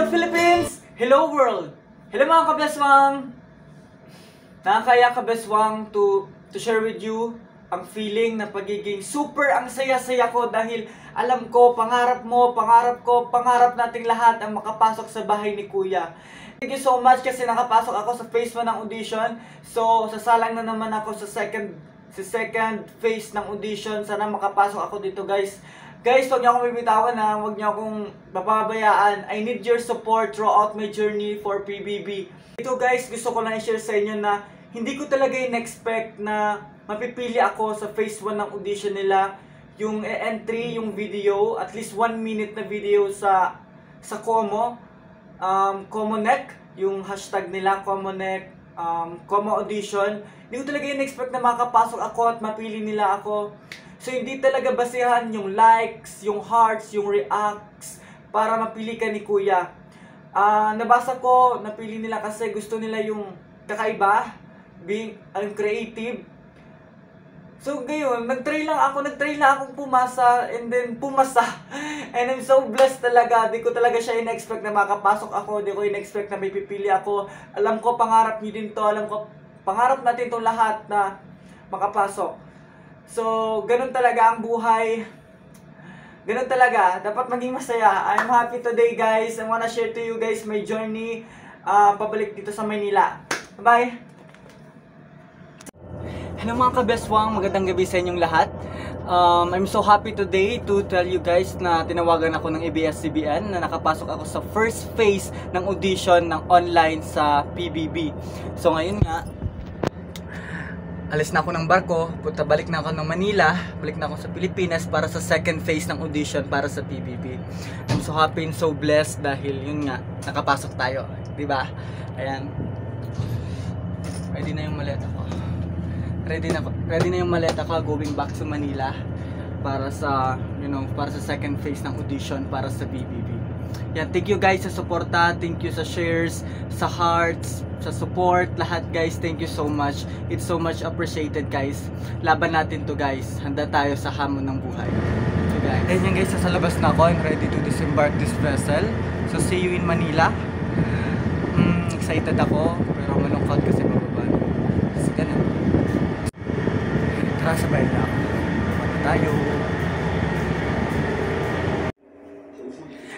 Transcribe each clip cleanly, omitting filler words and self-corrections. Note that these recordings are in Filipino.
Hello Philippines! Hello world! Hello mga kabeswang! Nakakaya kabeswang to share with you ang feeling na pagiging super ang saya-saya ko dahil alam ko, pangarap mo, pangarap ko, pangarap nating lahat ang makapasok sa bahay ni Kuya. Thank you so much kasi nakapasok ako sa phase 1 ng audition. So, sasalang na naman ako sa second phase ng audition. Sana makapasok ako dito guys. Guys, huwag niyo akong bibitawan ha. Huwag niyo akong mapabayaan. I need your support throughout my journey for PBB. Ito guys, gusto ko lang i-share sa inyo na hindi ko talaga in-expect na mapipili ako sa phase 1 ng audition nila. Yung entry, yung video, at least 1 minute na video sa Como. Comonec, yung hashtag nila, Comonec, Como Audition. Hindi ko talaga in-expect na makapasok ako at mapili nila ako. So, hindi talaga basehan yung likes, yung hearts, yung reacts para mapili ka ni Kuya. Nabasa ko, napili nila kasi gusto nila yung kakaiba, being creative. So, ngayon, nag-try lang akong pumasa, and then pumasa. And I'm so blessed talaga. Di ko talaga siya in-expect na makapasok ako. Di ko in-expect na may pipili ako. Alam ko, pangarap niyo din to. Alam ko, pangarap natin to lahat na makapasok. So, ganun talaga ang buhay. Ganun talaga. Dapat maging masaya. I'm happy today, guys. I wanna share to you guys my journey pabalik dito sa Maynila. Bye! Hello mga kabeswang, magandang gabi sa inyong lahat. I'm so happy today to tell you guys na tinawagan ako ng ABS-CBN na nakapasok ako sa first phase ng audition ng online sa PBB. So ngayon nga, alis na ako ng barko, balik na ako ng Manila, balik na ako sa Pilipinas para sa second phase ng audition para sa PBB. I'm so happy and so blessed dahil yun nga, nakapasok tayo, di ba? Ayan. Ready na yung maleta ko. Ready na yung maleta ko going back to Manila para sa, para sa second phase ng audition para sa PBB. Yan, thank you guys sa suporta, thank you sa shares, sa hearts, sa support, lahat guys, thank you so much. It's so much appreciated guys. Laban natin to guys. Handa tayo sa hamon ng buhay. So guys, ayun guys, sa labas na ako. I'm ready to disembark this vessel. So see you in Manila. Excited ako, pero malungkot kasi bababa. Kasi ganun. Tara, sabay na ako. Bababa tayo.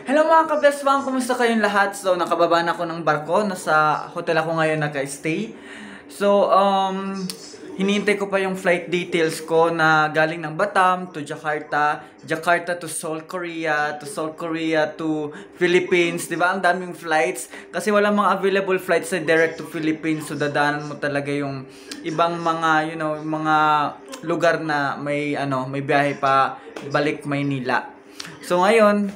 Hello mga kabeswang, kumusta kayong lahat? So nakababa na ako ng barko, nasa hotel ako ngayon naka-stay. So hinihintay ko pa yung flight details ko na galing ng Batam to Jakarta, Jakarta to Seoul, Korea, to Seoul, Korea to Philippines. Diba? Ang daming flights kasi walang mga available flights na direct to Philippines. So dadaanan mo talaga yung ibang mga mga lugar na may may biyahe pa balik Maynila. So ngayon,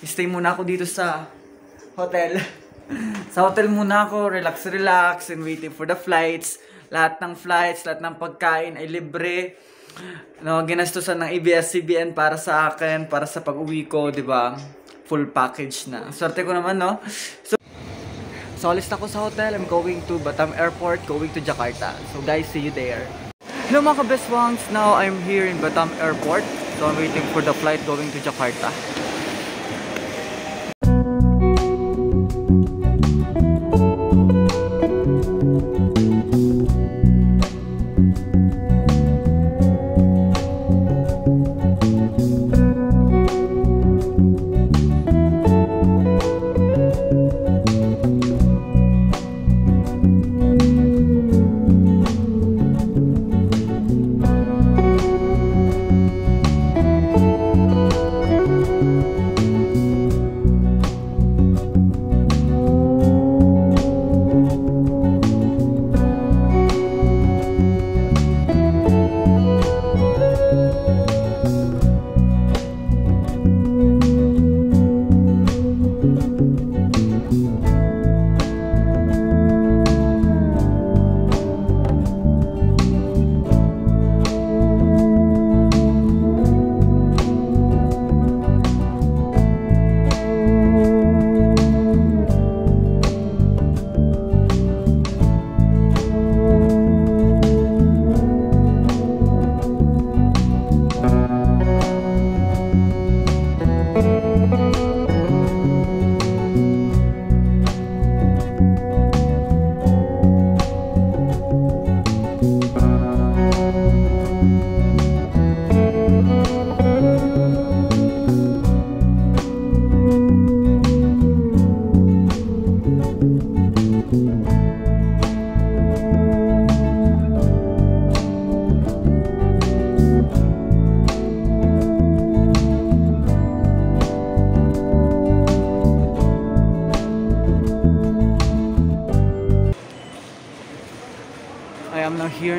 stay muna ako dito sa hotel. Sa hotel muna ako, relax and waiting for the flights. Lahat ng flights, lahat ng pagkain ay libre. Ginastusan ng ABS-CBN para sa akin, para sa pag-uwi ko, 'di ba? Full package na. Swerte ko naman, no? So alis na ako sa hotel. I'm going to Batam Airport, going to Jakarta. So guys, see you there. Hello mga kabeswangs. Now I'm here in Batam Airport. So I'm waiting for the flight going to Jakarta.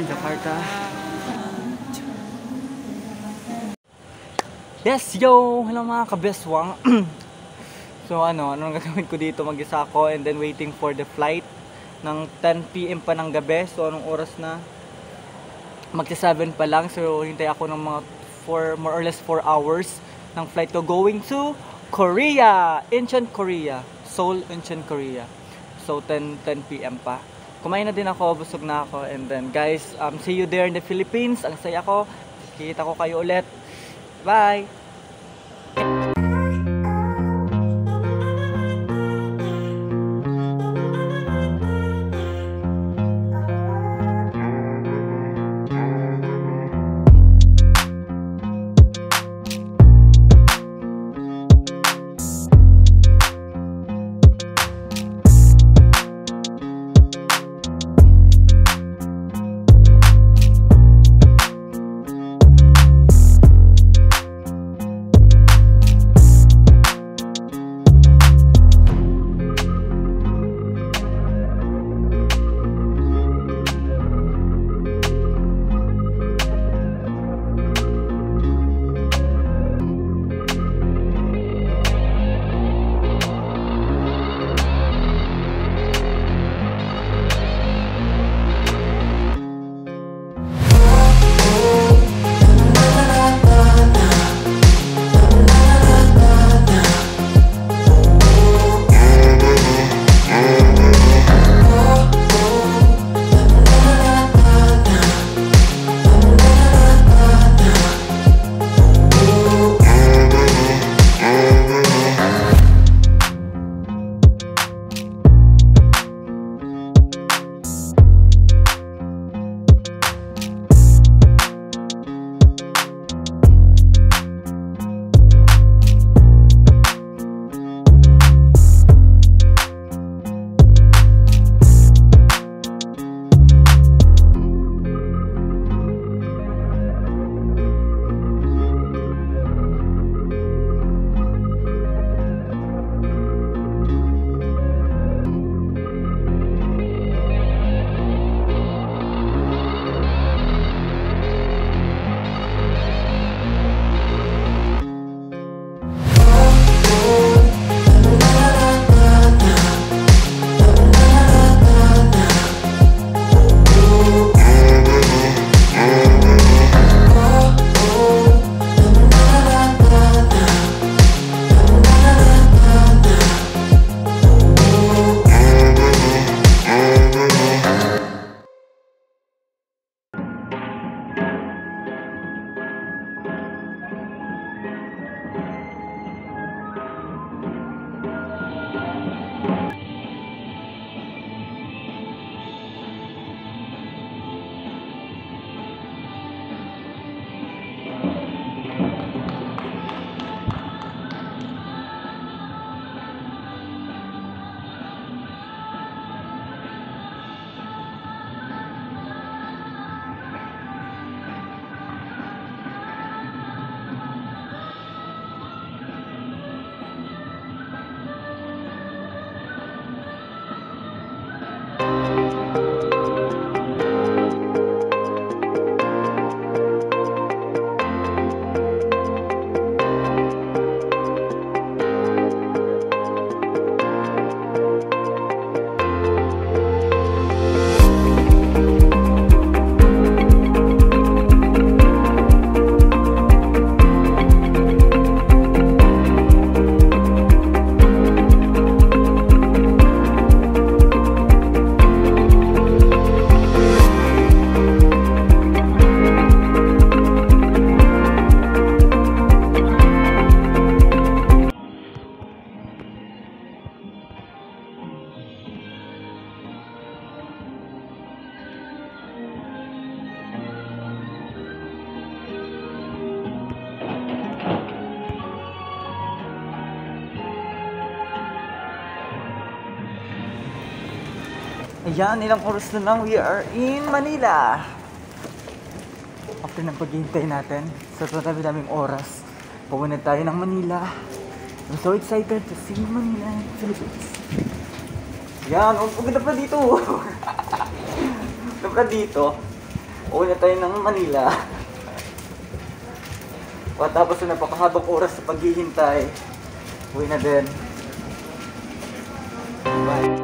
in Jakarta. Yes, yo! Hello mga kabeswang. So anong gagawin ko dito? Mag-isa ako and then waiting for the flight ng 10 PM pa ng gabi. So anong oras na? Magsa-7 pa lang. So hintay ako ng mga more or less 4 hours ng flight ko going to Korea! Incheon, Korea. Seoul, Incheon, Korea. So 10 PM pa. Kumain na din ako, busog na ako. And then guys, see you there in the Philippines. Ang saya ko. Kikita ko kayo ulit. Bye! Ayan, ilang oras na lang, we are in Manila. After ng paghihintay natin, sa daming oras, pumunta tayo ng Manila. I'm so excited to see Manila, Philippines. Ayan, ang ganda pa dito. Ganda pa dito. Uwi na tayo ng Manila. Tapos na napakahabang oras sa paghihintay. Uwi na din. Bye.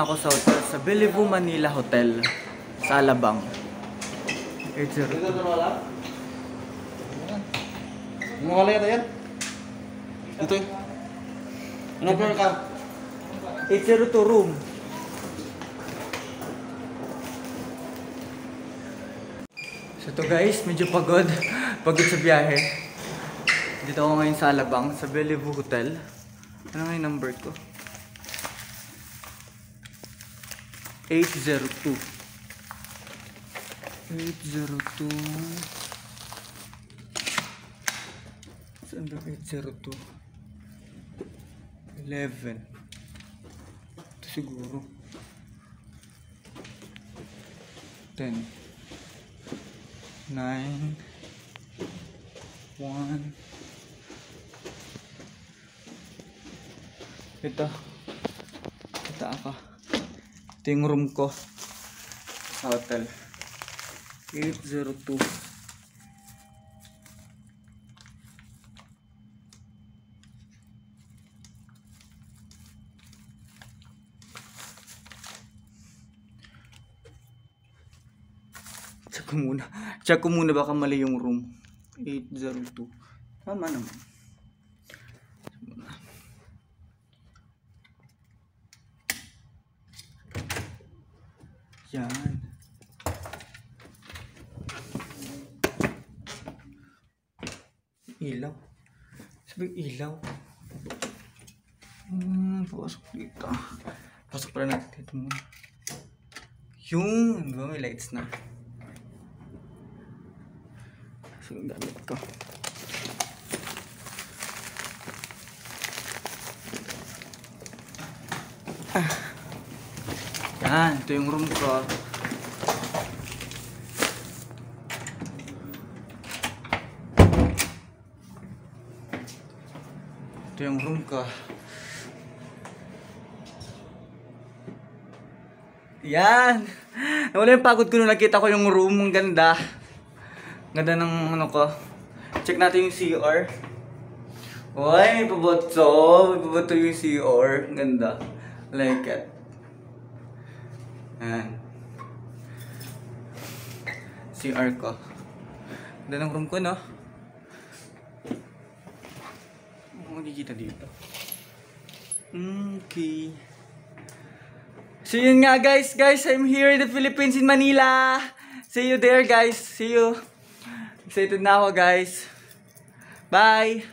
Ako sa hotel, sa Bellevue Manila Hotel sa Alabang. 80. Ano wala yata yan? Ito eh. Anong floor ka? 802 room. So to guys, medyo pagod. Pagod sa biyahe. Dito ako ngayon sa Alabang, sa Bellevue Hotel. Ano nga yung number ko? 802. 802. Saan ba 802? 11. Ito siguro. 10. 9. 1. Ito. Ito ako. Ito yung room ko sa hotel. 802. Check ko muna baka mali yung room. 802. Tama naman. Yan. Ilaw. Sabi ilaw. Pasok dito. Pasok pala natin dito muna. Yun. Diba may lights na. So, ang gamit ko. Yan. Ito yung room ko. Ito yung room ko. Yan! Nawala yung pagod ko nung nakita ko yung room. Ang ganda. Ganda ng ano ko. Check natin yung CR. Uy, may paboto. May paboto yung CR. Ang ganda. Like it. Yan. CR ko. Ganda ng room ko, no? Makikita dito. Okay. So yun nga guys, I'm here in the Philippines, in Manila. See you there guys, see you. Excited na ako guys. Bye!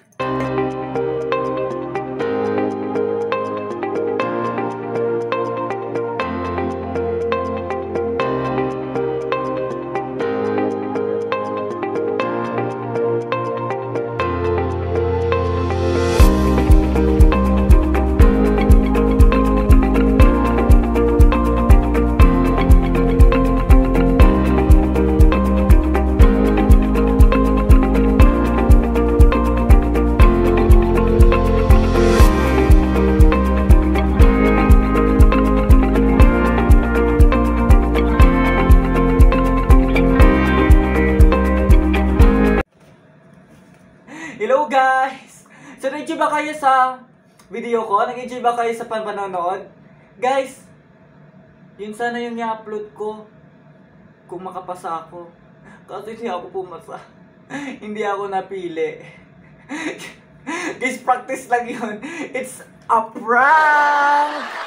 Hello guys! So nag-enjoy ba kayo sa video ko? Nag-enjoy ba kayo sa panonood? Guys, yun sana yung i-upload ko kung makapasa ako. Kasi hindi ako pumasa. Hindi ako napili. Guys, practice lang yun. It's a prank!